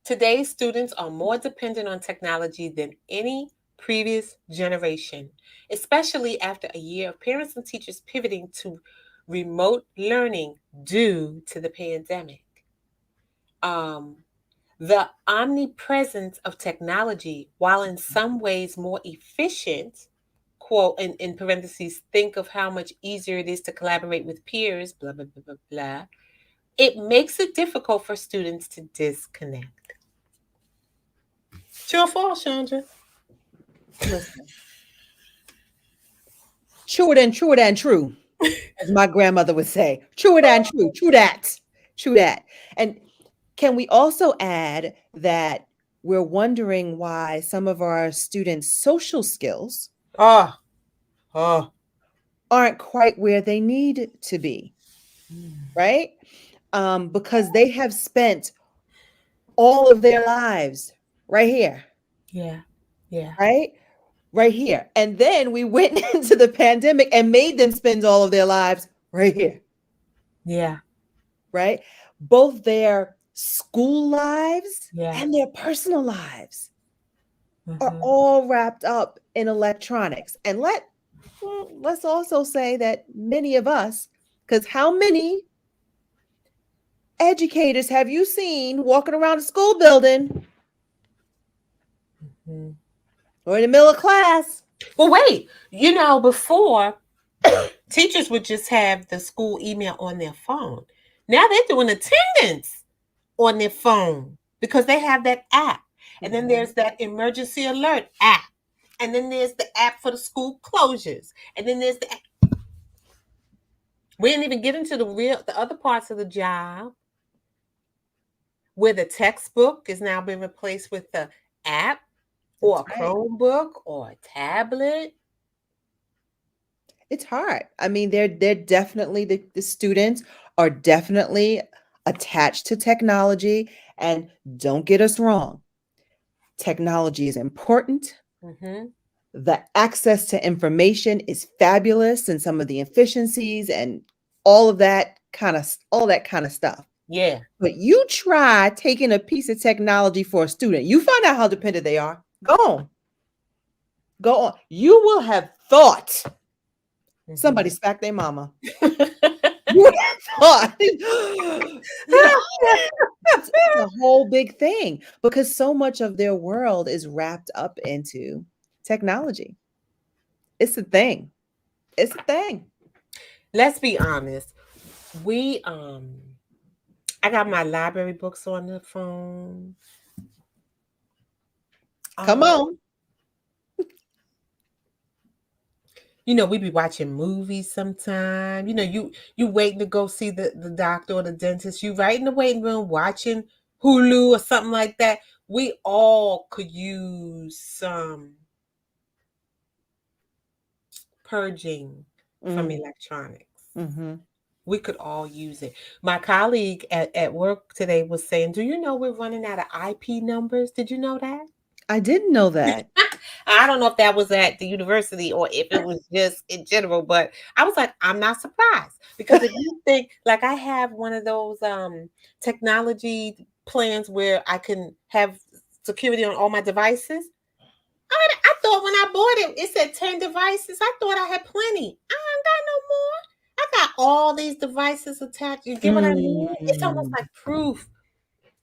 Today's students are more dependent on technology than any previous generation, especially after a year of parents and teachers pivoting to remote learning due to the pandemic. Um, The omnipresence of technology, while in some ways more efficient, quote, in parentheses, think of how much easier it is to collaborate with peers, blah, blah, blah, blah, blah. It makes it difficult for students to disconnect. True or false, Chandra? Listen, true it and true, as my grandmother would say. True it and true. True that. True that. And can we also add that we're wondering why some of our students' social skills Oh, oh. aren't quite where they need to be, Mm. right? Because they have spent all of their lives right here, Yeah, yeah, right? Right here. And then we went into the pandemic and made them spend all of their lives right here, yeah, right? Both their school lives yeah. and their personal lives are Hmm. all wrapped up in electronics. And let's also say that many of us, because how many educators have you seen walking around a school building Hmm. or in the middle of class? Well, wait, before teachers would just have the school email on their phone. Now they're doing attendance on their phone because they have that app. And then Mhm. there's that emergency alert app. And then there's the app for the school closures. And then there's the app. We didn't even get into the other parts of the job where the textbook is now being replaced with the app or That's a right. Chromebook or a tablet. It's hard. I mean, they're definitely the students are definitely attached to technology. And don't get us wrong, technology is important. Mm-hmm. The access to information is fabulous and some of the efficiencies and all that kind of stuff. Yeah. But you try taking a piece of technology for a student, you find out how dependent they are. Go on. Go on. You will have thought somebody Mm-hmm. smacked their mama. You would have thought, it's a whole big thing because so much of their world is wrapped up into technology. It's a thing. It's a thing. Let's be honest. We I got my library books on the phone. Come Um, on. we be watching movies sometime. You waiting to go see the doctor or the dentist. You right in the waiting room watching Hulu or something like that. We all could use some purging from Mm, electronics. mhm. We could all use it. My colleague at work today was saying, "Do you know we're running out of IP numbers? Did you know that?" I didn't know that. I don't know if that was at the university or if it was just in general, but I was like, I'm not surprised because if you think like I have one of those technology plans where I can have security on all my devices. I thought when I bought it, it said 10 devices. I thought I had plenty. I ain't got no more. I got all these devices attached. You get what I mean? It's almost Mm. like proof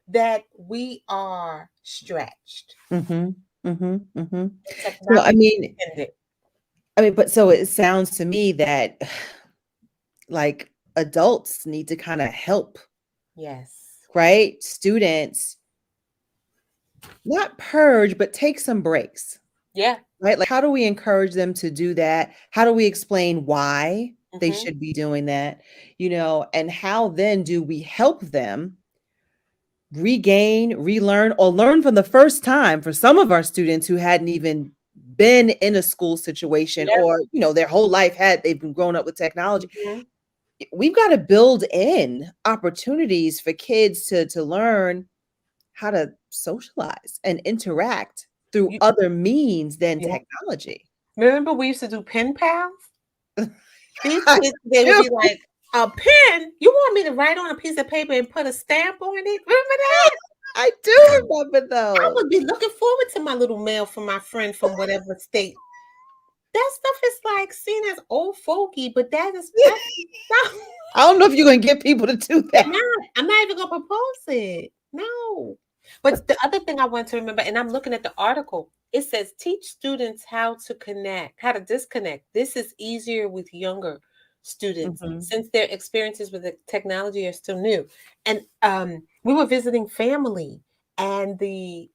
that we are stretched Mhm. Mhm. Mhm. and So I technology mean dependent. I mean, but so it sounds to me that like adults need to kind of help, Yes. right? Students not purge, but take some breaks, Yeah. right? Like, how do we encourage them to do that? How do we explain why they Mm-hmm. should be doing that? And how then do we help them regain, relearn, or learn from the first time for some of our students who hadn't even been in a school situation, Yeah. or their whole life they've been growing up with technology. Mm-hmm. We've got to build in opportunities for kids to learn how to socialize and interact through You, other means than yeah. technology. Remember we used to do pen pals? These I kids, they would do. be like, a pen? You want me to write on a piece of paper and put a stamp on it? Remember that? I do remember I those. would be looking forward to my little mail from my friend from whatever state. That stuff is like seen as old fogey, but that's stuff. I don't know if you're gonna get people to do that. I'm not even gonna propose it. No. But the other thing I want to remember, and I'm looking at the article, it says teach students how to connect, how to disconnect. This is easier with younger students Mhm. since their experiences with the technology are still new. And we were visiting family, and the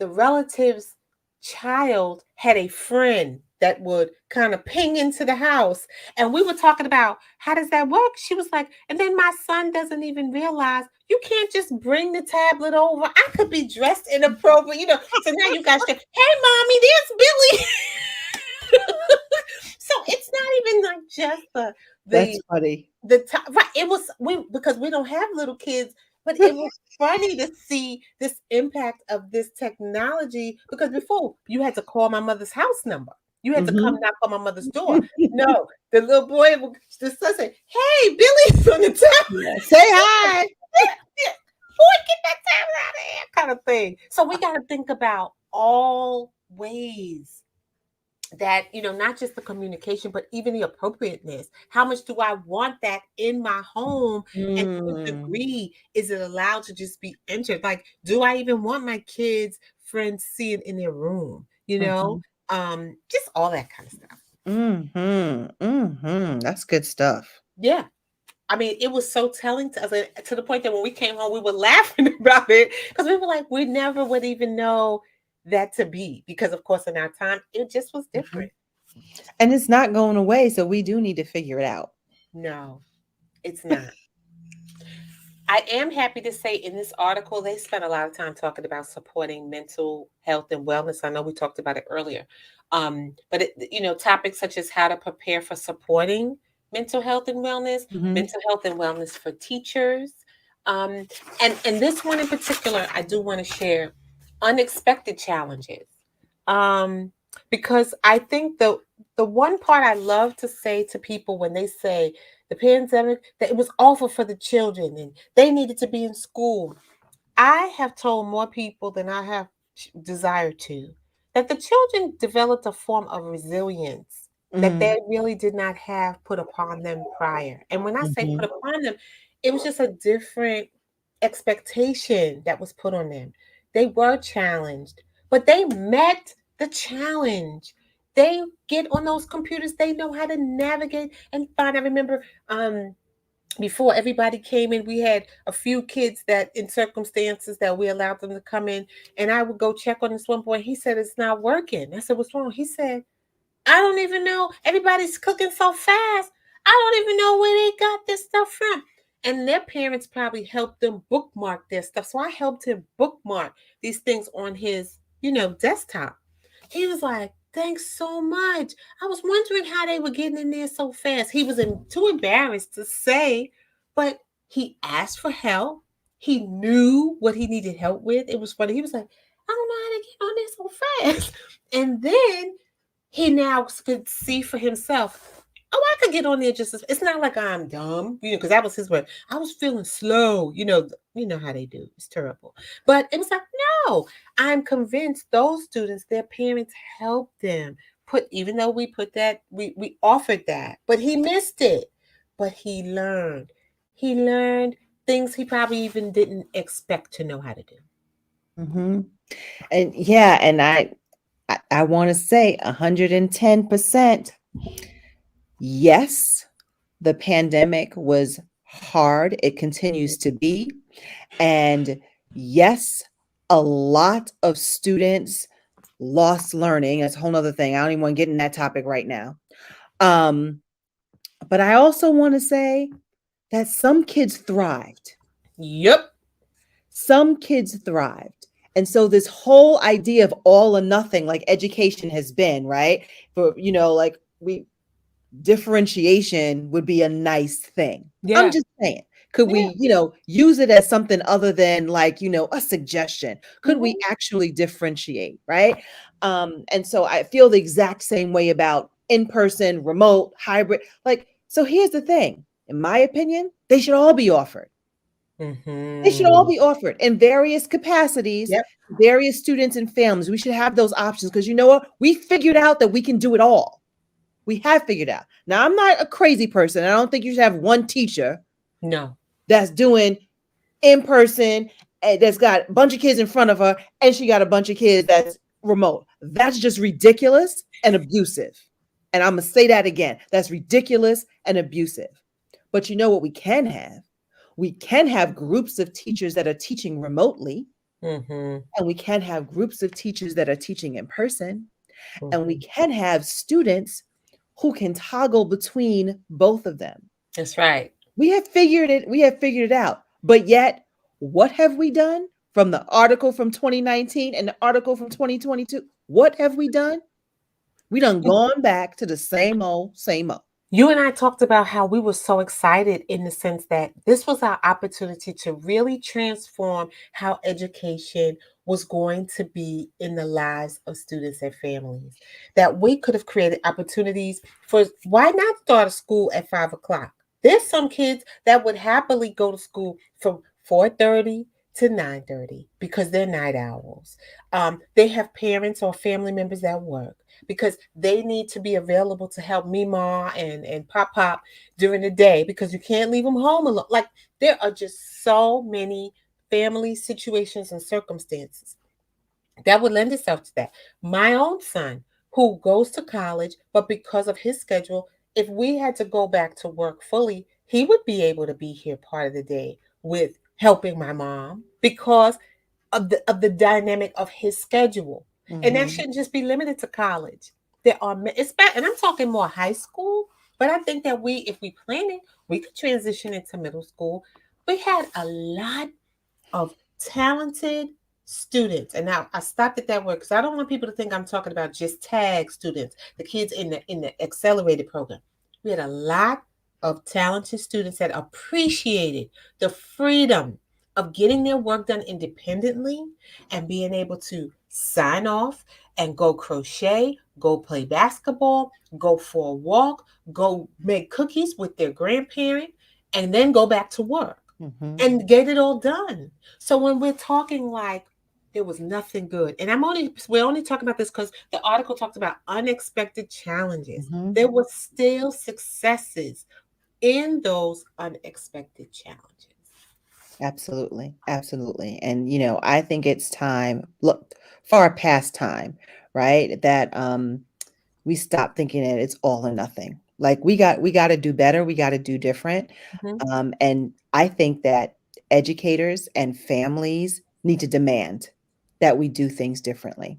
relative's child had a friend that would kind of ping into the house, and we were talking about how does that work. She was like, and then my son doesn't even realize you can't just bring the tablet over. I could be dressed inappropriate, so now you got to, hey mommy, there's Billy. So it's not even like just That's the funny. the time, right? It was we because we don't have little kids, but it was funny to see this impact of this technology. Because before you had to call my mother's house number, you had to come Mhm. knock on my mother's door. No, the little boy, the son said, "Hey, Billy's on the tablet." Yeah. Say hi. Yeah, boy, get that tablet out of here, kind of thing. So we got to think about all ways that not just the communication but even the appropriateness. How much do I want that in my home, and to what Mm. degree is it allowed to just be entered? Like, do I even want my kids friends seeing in their room, Mhm. just all that kind of stuff. Mhm. Mhm. That's good stuff. Yeah, I mean, it was so telling to us, like, to the point that when we came home we were laughing about it because we were like, we never would even know that to be, because of course in our time it just was Mhm. different. And it's not going away, so we do need to figure it out. No, it's not. I am happy to say in this article, they spent a lot of time talking about supporting mental health and wellness. I know we talked about it earlier. Topics such as how to prepare for supporting Mhm. mental health and wellness for teachers. Um, and this one in particular, I do want to share unexpected challenges. Um, because I think the one part I love to say to people when they say the pandemic, that it was awful for the children and they needed to be in school. I have told more people than I have desired to that the children developed a form of resilience that Mhm. they really did not have put upon them prior. And when I say put Mhm. upon them, it was just a different expectation that was put on them. They were challenged, but they met the challenge. They get on those computers, they know how to navigate and find. I remember before everybody came in, we had a few kids that in circumstances that we allowed them to come in, and I would go check on this one boy. He said it's not working. I said, what's wrong? He said, I don't even know. Everybody's cooking so fast. I don't even know where they got this stuff from. And their parents probably helped them bookmark their stuff. So I helped him bookmark these things on his, desktop. He was like, thanks so much. I was wondering how they were getting in there so fast. He was too embarrassed to say, but he asked for help. He knew what he needed help with. It was funny. He was like, I don't know how to get on there so fast. And then he now could see for himself. Oh, I could get on there just as, it's not like I'm dumb, because that was his word. I was feeling slow, you know how they do. It's terrible. But it was like, no, I'm convinced those students, their parents helped them put, even though we put that, we offered that, but he missed it. But he learned. He learned things he probably even didn't expect to know how to do. Mhm. And yeah, and I want to say 110%. Yes, The pandemic was hard. It continues to be. And yes, a lot of students lost learning. That's a whole nother thing. I don't even want to get in that topic right now. Um, but I also want to say that some kids thrived. Yep. Some kids thrived. And so this whole idea of all or nothing, like education has been, right? For, like differentiation would be a nice thing. I'm Yeah. just saying. Could Yeah. we, use it as something other than like, a suggestion? Could we Hmm. actually differentiate, right? And so I feel the exact same way about in-person, remote, hybrid. Like, so here's the thing. In my opinion, they should all be offered. They should all Hmm. be offered in various capacities, Yep. various students and families. We should have those options because you know what? We figured out that we can do it all. We have figured out. Now, I'm not a crazy person. I don't think you should have one teacher No. that's doing in person, that's got a bunch of kids in front of her, and she got a bunch of kids that's remote. That's just ridiculous and abusive. And I'm going to say that again. That's ridiculous and abusive. But you know what we can have? We can have groups of teachers that are teaching remotely, Hmm. and we can have groups of teachers that are teaching in person, and we Hmm. can have students who can toggle between both of them. That's right. We have figured it out. But yet, what have we done from the article from 2019 and the article from 2022? What have we done? We done gone back to the same old, same old. You and I talked about how we were so excited in the sense that this was our opportunity to really transform how education was going to be in the lives of students and families. That we could have created opportunities for why not start a school at 5 o'clock? There's some kids that would happily go to school from 4:30 to 9:30 because they're night owls. They have parents or family members that work because they need to be available to help Mima and Pop during the day because you can't leave them home alone. Like there are just so many family situations and circumstances that would lend itself to that. My own son, who goes to college, but because of his schedule, if we had to go back to work fully, he would be able to be here part of the day with helping my mom because of the dynamic of his schedule. And that Mhm. shouldn't just be limited to college. There are it's bad, and I'm talking more high school, but I think that if we plan it, we could transition into middle school. We had a lot of talented students. And now I stopped at that word because I don't want people to think I'm talking about just tag students, the kids in the accelerated program. We had a lot of talented students that appreciated the freedom of getting their work done independently and being able to sign off and go crochet, go play basketball, go for a walk, go make cookies with their grandparent, and then go back to work Mhm. and get it all done. So when we're talking like there was nothing good, and we're only talking about this because the article talked about unexpected challenges. Mhm. There were still successes in those unexpected challenges. Absolutely. Absolutely. And I think it's time, look, far past time, right? That we stop thinking that it's all or nothing. Like we got to do better, we got to do different. Mhm. And I think that educators and families need to demand that we do things differently.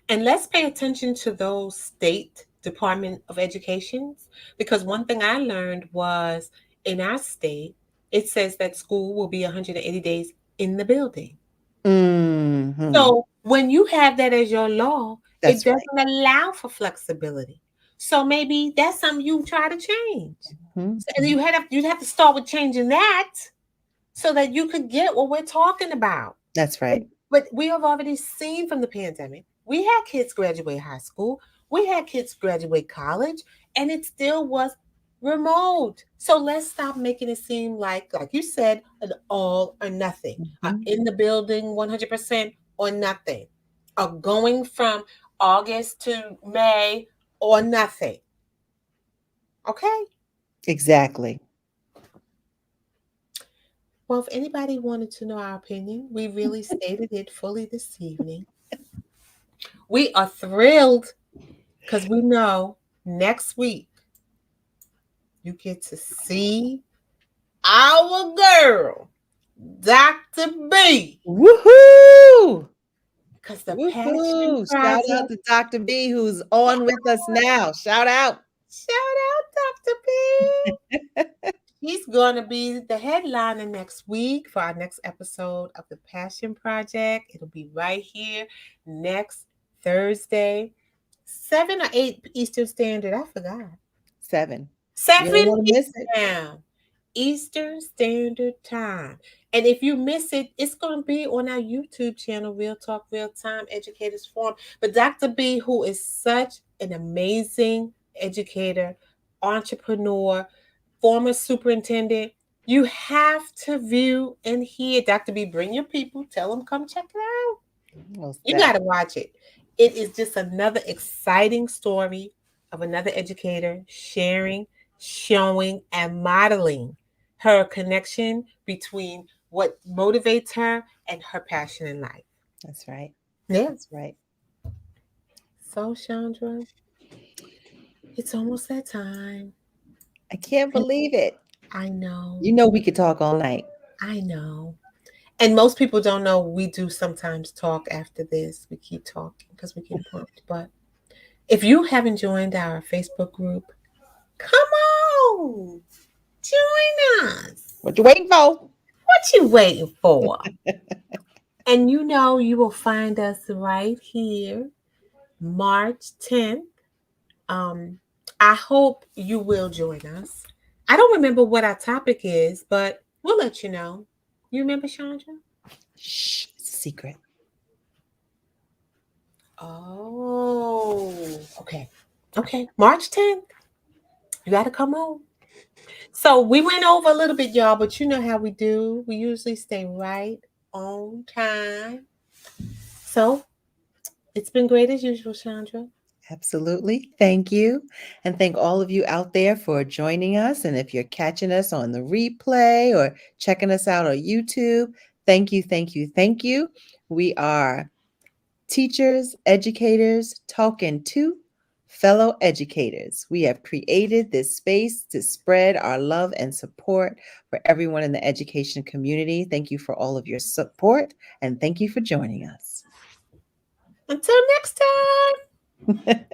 And let's pay attention to those state Department of Educations because one thing I learned was in our state, it says that school will be 180 days in the building. Mhm. So when you have that as your law, it That's right. doesn't allow for flexibility. So maybe that's something you try to change. Mhm. So you'd have to start with changing that so that you could get what we're talking about. That's But, right. but we have already seen from the pandemic, we had kids graduate high school, we had kids graduate college, and it still was remote. So let's stop making it seem like you said, an all or nothing. Mhm. In the building 100% or nothing. Going from August to May or nothing. Okay? Exactly. Well, if anybody wanted to know our opinion, we really stated it fully this evening. We are thrilled because we know next week you get to see our girl, Dr. B. Woohoo! Because the Passion Woohoo! Shout out Project. to Dr. B, who's on with us now. Shout out. Shout out, Dr. B. He's going to be the headliner next week for our next episode of the Passion Project. It'll be right here next Thursday, 7 or 8 Eastern Standard. I forgot. 7. You 7 don't want to miss it. p.m. Eastern Standard Time. And if you miss it, it's going to be on our YouTube channel, Real Talk, Real Time Educators Forum. But Dr. B, who is such an amazing educator, entrepreneur, former superintendent, you have to view and hear. Dr. B, bring your people. Tell them come check it out. Most You definitely. got to watch it. It is just another exciting story of another educator sharing, showing, and modeling her connection between what motivates her and her passion in life. That's right. Yeah. That's right. So, Chandra, it's almost that time. I can't believe it. I know. You know we could talk all night. I know. And most people don't know we do sometimes talk after this. We keep talking because we get pumped. But if you haven't joined our Facebook group, come on, join us. What you waiting for? What you waiting for? And you know you will find us right here, March 10th. Um, I hope you will join us. I don't remember what our topic is, but we'll let you know. You remember, Chandra? Shh, it's a secret. Oh, okay. Okay. March 10th. You got to come on. So we went over a little bit, y'all, but you know how we do. We usually stay right on time. So it's been great as usual, Chandra. Absolutely. Thank you. And thank all of you out there for joining us. And if you're catching us on the replay or checking us out on YouTube, thank you, thank you, thank you. We are teachers, educators, talking to fellow educators. We have created this space to spread our love and support for everyone in the education community. Thank you for all of your support and thank you for joining us. Until next time.